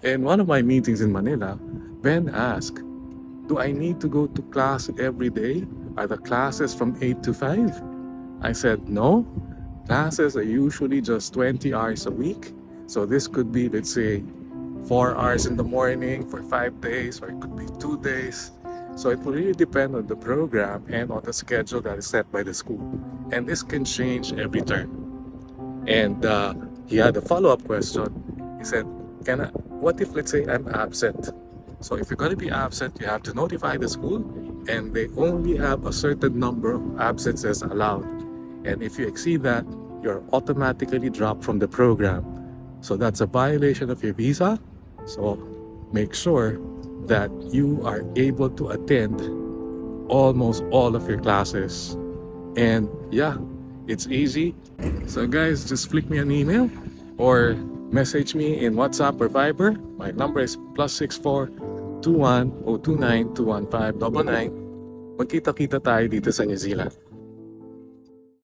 In one of my meetings in Manila, Ben asked, do I need to go to class every day? Are the classes from 8 to 5? I said, no. Classes are usually just 20 hours a week. So this could be, let's say, 4 hours in the morning for 5 days, or it could be 2 days. So it will really depend on the program and on the schedule that is set by the school. And this can change every term. And he had a follow-up question. He said, what if, let's say, I'm absent? So if you're going to be absent, you have to notify the school, and they only have a certain number of absences allowed. And if you exceed that, you're automatically dropped from the program. So that's a violation of your visa. So make sure that you are able to attend almost all of your classes. And yeah, it's easy. So guys, just flick me an email or message me in WhatsApp or Viber. My number is +64 21 029 215 99. Magkita-kita tayo dito sa New Zealand.